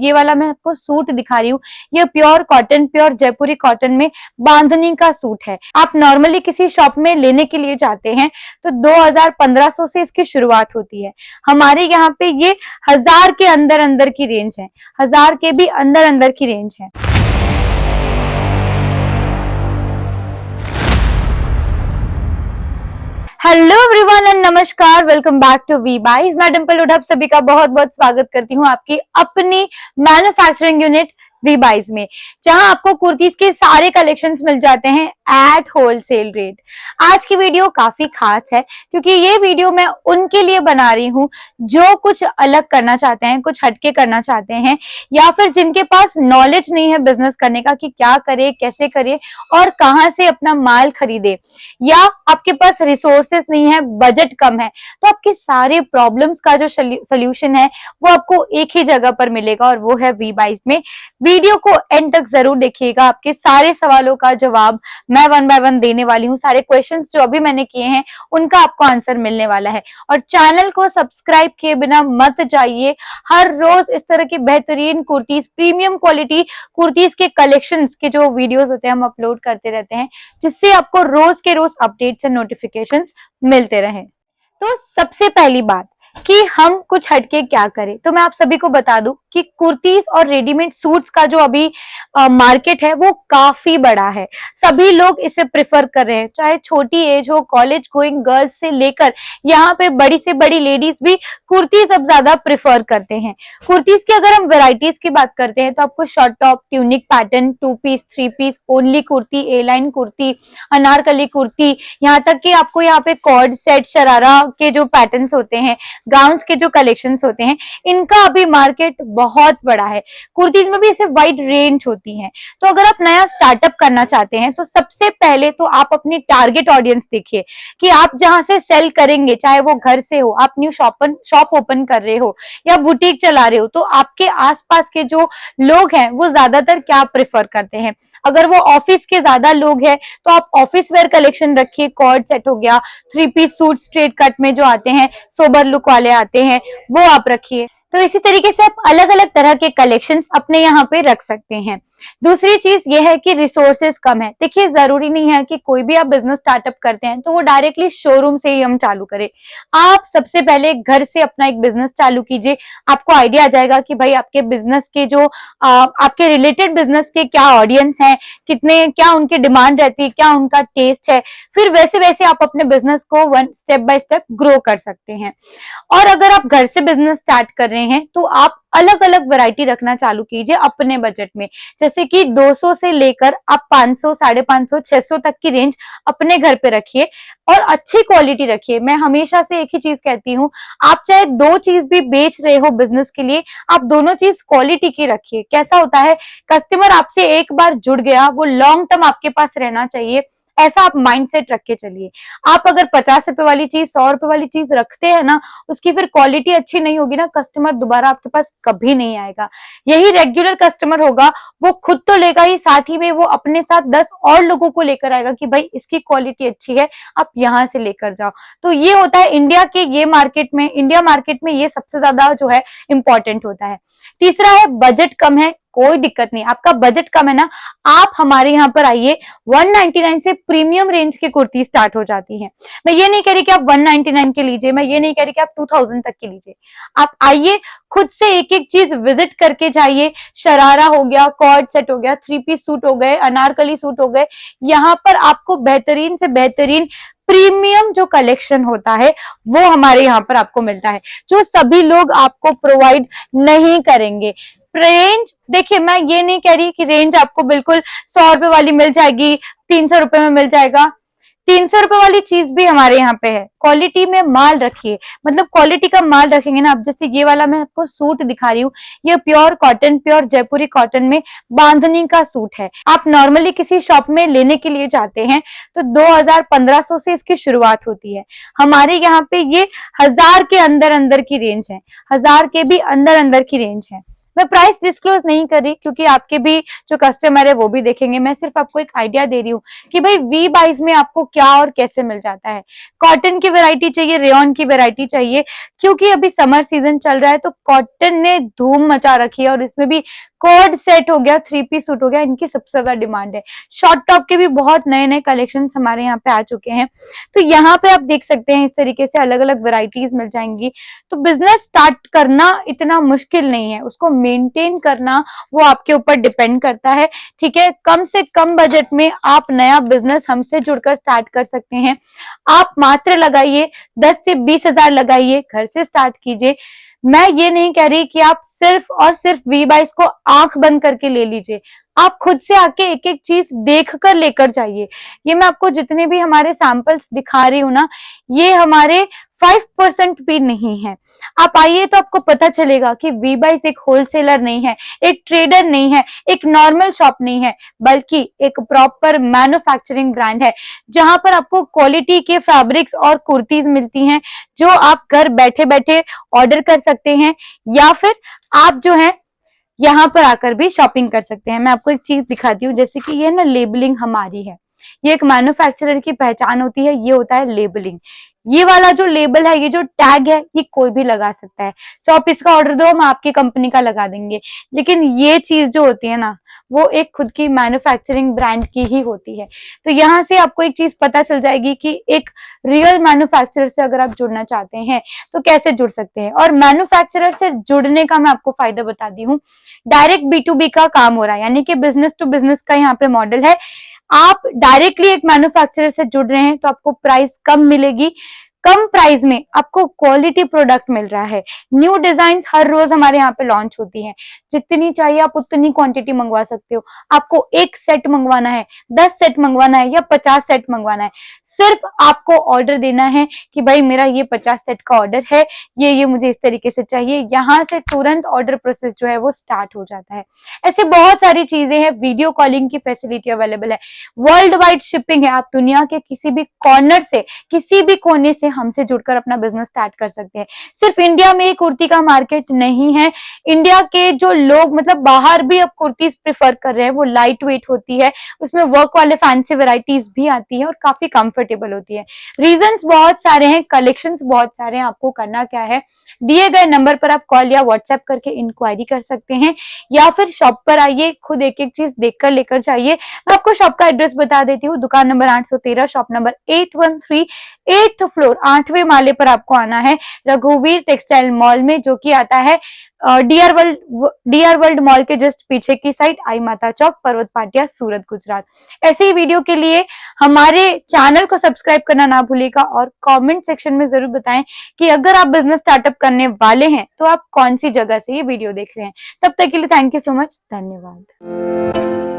ये वाला मैं आपको सूट दिखा रही हूँ, ये प्योर कॉटन, प्योर जयपुरी कॉटन में बांधनी का सूट है। आप नॉर्मली किसी शॉप में लेने के लिए जाते हैं तो 2000-1500 से इसकी शुरुआत होती है। हमारे यहाँ पे ये 1000 के अंदर अंदर की रेंज है, 1000 के भी अंदर अंदर की रेंज है। हेलो एवरीवन एंड नमस्कार, welcome back to V buys. मैं डिंपल हुडा आप सभी का बहुत बहुत स्वागत करती हूँ आपकी अपनी मैन्युफैक्चरिंग यूनिट वी बाइज में, जहां आपको कुर्तीज के सारे कलेक्शंस मिल जाते हैं एट होलसेल रेट। आज की वीडियो काफी खास है क्योंकि ये वीडियो मैं उनके लिए बना रही हूँ जो कुछ अलग करना चाहते हैं, कुछ हटके करना चाहते हैं, या फिर जिनके पास नॉलेज नहीं है बिजनेस करने का कि क्या करे, कैसे करे और कहाँ से अपना माल खरीदे, या आपके पास रिसोर्सेस नहीं है, बजट कम है। तो आपके सारे प्रॉब्लम्स का जो सोल्यूशन है वो आपको एक ही जगह पर मिलेगा और वो है वी बाइज में। वीडियो को एंड तक जरूर देखिएगा, आपके सारे सवालों का जवाब मैं वन बाय वन देने वाली हूँ। सारे क्वेश्चंस जो अभी मैंने किए हैं उनका आपको आंसर मिलने वाला है। और चैनल को सब्सक्राइब किए बिना मत जाइए। हर रोज इस तरह की बेहतरीन कुर्तीज, प्रीमियम क्वालिटी कुर्तीज के कलेक्शंस के जो वीडियोस होते हैं हम अपलोड करते रहते हैं, जिससे आपको रोज के रोज अपडेट्स एंड नोटिफिकेशंस मिलते रहे। तो सबसे पहली बात कि हम कुछ हटके क्या करें, तो मैं आप सभी को बता दूं कि कुर्तीज और रेडीमेड सूट्स का जो अभी मार्केट है वो काफी बड़ा है। सभी लोग इसे प्रेफर कर रहे हैं, चाहे छोटी एज हो, कॉलेज गोइंग गर्ल्स से लेकर यहाँ पे बड़ी से बड़ी लेडीज भी कुर्तीज अब ज्यादा प्रेफर करते हैं। कुर्तीज की अगर हम वेराइटीज की बात करते हैं तो आपको short top, tunic pattern, 2 piece, 3 piece, only kurti, A line kurti, anarkali kurti, यहाँ तक कि आपको यहाँ पे कॉर्ड सेट, शरारा के जो पैटर्न्स होते हैं, गाउन्स के जो कलेक्शंस होते हैं, इनका अभी मार्केट बहुत बड़ा है। कुर्तीज में भी ऐसे वाइड रेंज होती है। तो अगर आप नया स्टार्टअप करना चाहते हैं तो सबसे पहले तो आप अपनी टारगेट ऑडियंस देखिए कि आप जहां से सेल करेंगे, चाहे वो घर से हो, आप न्यू शॉप ओपन कर रहे हो या बुटीक चला रहे हो, तो आपके आसपास के जो लोग हैं वो ज्यादातर क्या प्रेफर करते हैं। अगर वो ऑफिस के ज्यादा लोग हैं तो आप ऑफिस वेयर कलेक्शन रखिए, कॉर्ड सेट हो गया, 3 पीस सूट स्ट्रेट कट में जो आते हैं, सोबर लुक वाले आते हैं, वो आप रखिए। तो इसी तरीके से आप अलग अलग तरह के कलेक्शंस अपने यहाँ पे रख सकते हैं। दूसरी चीज ये है कि रिसोर्सेज कम है। देखिए, जरूरी नहीं है कि कोई भी आप बिजनेस स्टार्टअप करते हैं तो वो डायरेक्टली शोरूम से ही हम चालू करें। आप सबसे पहले घर से अपना एक बिजनेस चालू कीजिए। आपको आइडिया आ जाएगा कि भाई आपके बिजनेस के जो आपके रिलेटेड बिजनेस के क्या ऑडियंस है, कितने, क्या उनकी डिमांड रहती है, क्या उनका टेस्ट है। फिर वैसे वैसे आप अपने बिजनेस को स्टेप बाय स्टेप ग्रो कर सकते हैं। और अगर आप घर से बिजनेस स्टार्ट कर रहे हैं तो आप अलग अलग वैरायटी रखना चालू कीजिए अपने बजट में, जैसे कि 200 से लेकर आप 500, 550, 600 तक की रेंज अपने घर पे रखिए और अच्छी क्वालिटी रखिए। मैं हमेशा से एक ही चीज कहती हूँ, आप चाहे 2 चीज भी बेच रहे हो बिजनेस के लिए, आप दोनों चीज क्वालिटी की रखिए। कैसा होता है, कस्टमर आपसे एक बार जुड़ गया, वो लॉन्ग टर्म आपके पास रहना चाहिए, ऐसा आप माइंडसेट रख के चलिए। आप अगर 50 रुपए वाली चीज, 100 रुपए वाली चीज रखते हैं ना, उसकी फिर क्वालिटी अच्छी नहीं होगी ना, कस्टमर दोबारा आपके पास कभी नहीं आएगा। यही रेगुलर कस्टमर होगा, वो खुद तो लेगा ही, साथ ही में वो अपने साथ 10 और लोगों को लेकर आएगा कि भाई इसकी क्वालिटी अच्छी है, आप यहाँ से लेकर जाओ। तो ये होता है इंडिया के ये मार्केट में, इंडिया मार्केट में ये सबसे ज्यादा जो है इंपॉर्टेंट होता है। तीसरा है बजट कम है, कोई दिक्कत नहीं। आपका बजट कम है ना, आप हमारे यहाँ पर आइए। 199 से प्रीमियम रेंज की कुर्ती स्टार्ट हो जाती है। मैं ये नहीं कह रही कि आप 199 के लीजिए, मैं ये नहीं कह रही कि आप 2000 तक के लीजिए। आप आइए, खुद से एक एक चीज विजिट करके जाइए। शरारा हो गया, कॉर्ड सेट हो गया, 3 पीस सूट हो गए, अनारकली सूट हो गए, यहाँ पर आपको बेहतरीन से बेहतरीन प्रीमियम जो कलेक्शन होता है वो हमारे यहाँ पर आपको मिलता है, जो सभी लोग आपको प्रोवाइड नहीं करेंगे। रेंज देखिए, मैं ये नहीं कह रही कि रेंज आपको बिल्कुल 100 रुपए वाली मिल जाएगी, 300 रुपए में मिल जाएगा। 300 रुपए वाली चीज भी हमारे यहाँ पे है। क्वालिटी में माल रखिए, मतलब क्वालिटी का माल रखेंगे ना। अब जैसे ये वाला मैं आपको सूट दिखा रही हूँ, ये प्योर कॉटन, प्योर जयपुरी कॉटन में बांधनी का सूट है। आप नॉर्मली किसी शॉप में लेने के लिए जाते हैं तो 2000-1500 से इसकी शुरुआत होती है। हमारे यहाँ पे ये 1000 के अंदर अंदर की रेंज है, 1000 के भी अंदर अंदर की रेंज है। मैं प्राइस डिस्क्लोज नहीं कर रही क्योंकि आपके भी जो कस्टमर है वो भी देखेंगे, मैं सिर्फ आपको एक आइडिया दे रही हूँ कि भाई वी बाइज में आपको क्या और कैसे मिल जाता है। कॉटन की वैरायटी चाहिए, रेयन की वैरायटी चाहिए, क्योंकि अभी समर सीजन चल रहा है तो कॉटन ने धूम मचा रखी है और इसमें भी कॉर्ड सेट हो गया, 3 पीस सूट हो गया, इनकी सबसे ज्यादा डिमांड है। शॉर्ट टॉप के भी बहुत नए नए कलेक्शन हमारे यहाँ पे आ चुके हैं। तो यहाँ पे आप देख सकते हैं इस तरीके से अलग अलग वैरायटीज मिल जाएंगी। तो बिजनेस स्टार्ट करना इतना मुश्किल नहीं है, उसको मेंटेन करना वो आपके ऊपर डिपेंड करता है। ठीक है, कम से कम बजट में आप नया बिजनेस हमसे जुड़कर स्टार्ट कर सकते हैं। आप मात्र लगाइए 10 से 20 हजार लगाइए, घर से स्टार्ट कीजिए। मैं ये नहीं कह रही कि आप सिर्फ और सिर्फ वी बाइस को आंख बंद करके ले लीजिए, आप खुद से आके एक एक चीज देख कर लेकर जाइए। ये मैं आपको जितने भी हमारे सैंपल्स दिखा रही हूँ ना, ये हमारे 5% भी नहीं है। आप आइए तो आपको पता चलेगा कि वी बाइस एक होलसेलर नहीं है, एक ट्रेडर नहीं है, एक नॉर्मल शॉप नहीं है, बल्कि एक प्रॉपर मैन्युफैक्चरिंग ब्रांड है जहां पर आपको क्वालिटी के फैब्रिक्स और कुर्तीज मिलती हैं जो आप घर बैठे बैठे ऑर्डर कर सकते हैं, या फिर आप जो है यहाँ पर आकर भी शॉपिंग कर सकते हैं। मैं आपको एक चीज दिखाती हूँ, जैसे कि ये ना लेबलिंग हमारी है, ये एक मैन्युफैक्चरर की पहचान होती है, ये होता है लेबलिंग। ये वाला जो लेबल है, ये जो टैग है, ये कोई भी लगा सकता है। 100 पीस का ऑर्डर दो, हम आपकी कंपनी का लगा देंगे। लेकिन ये चीज जो होती है ना, वो एक खुद की मैन्युफैक्चरिंग ब्रांड की ही होती है। तो यहाँ से आपको एक चीज पता चल जाएगी कि एक रियल मैन्युफैक्चरर से अगर आप जुड़ना चाहते हैं तो कैसे जुड़ सकते हैं। और मैन्युफैक्चरर से जुड़ने का मैं आपको फायदा बता दी हूँ, डायरेक्ट B2B का काम हो रहा है, यानी कि बिजनेस टू बिजनेस का यहाँ पे मॉडल है। आप डायरेक्टली एक मैन्युफैक्चरर से जुड़ रहे हैं तो आपको प्राइस कम मिलेगी, कम प्राइस में आपको क्वालिटी प्रोडक्ट मिल रहा है। न्यू डिजाइन हर रोज हमारे यहाँ पे लॉन्च होती हैं, जितनी चाहिए आप उतनी क्वांटिटी मंगवा सकते हो। आपको एक सेट मंगवाना है, 10 सेट मंगवाना है या 50 सेट मंगवाना है, सिर्फ आपको ऑर्डर देना है कि भाई मेरा ये 50 सेट का ऑर्डर है, ये मुझे इस तरीके से चाहिए। यहाँ से तुरंत ऑर्डर प्रोसेस जो है वो स्टार्ट हो जाता है। ऐसे बहुत सारी चीजें हैं, वीडियो कॉलिंग की फैसिलिटी अवेलेबल है, वर्ल्ड वाइड शिपिंग है, आप दुनिया के किसी भी कॉर्नर से, किसी भी कोने से हमसे जुड़कर अपना बिजनेस स्टार्ट कर सकते हैं। सिर्फ इंडिया में ही कुर्ती का मार्केट नहीं है, इंडिया के जो लोग मतलब बाहर भी अब कुर्तीज प्रिफर कर रहे हैं। वो लाइट वेट होती है, उसमें वर्क वाले फैंसी वेराइटीज भी आती है और काफी कंफर्टेबल होती है। रीजंस बहुत सारे हैं, कलेक्शंस बहुत सारे हैं, आपको करना क्या है, दिए गए नंबर पर आप कॉल या व्हाट्सएप करके इंक्वायरी कर सकते हैं, या फिर शॉप पर आइए, खुद एक एक चीज देखकर लेकर जाइए। मैं आपको शॉप का एड्रेस बता देती हूँ, दुकान number 813, shop number 813, 8th floor, 8वें माले पर आपको आना है, रघुवीर टेक्सटाइल मॉल में, जो कि आता है डीआर वर्ल्ड मॉल के जस्ट पीछे की साइड, आई माता चौक, पर्वत पाटिया, सूरत, गुजरात। ऐसे ही वीडियो के लिए हमारे चैनल को सब्सक्राइब करना ना भूलिएगा और कमेंट सेक्शन में जरूर बताएं कि अगर आप बिजनेस स्टार्टअप करने वाले हैं तो आप कौन सी जगह से ये वीडियो देख रहे हैं। तब तक के लिए थैंक यू सो मच, धन्यवाद।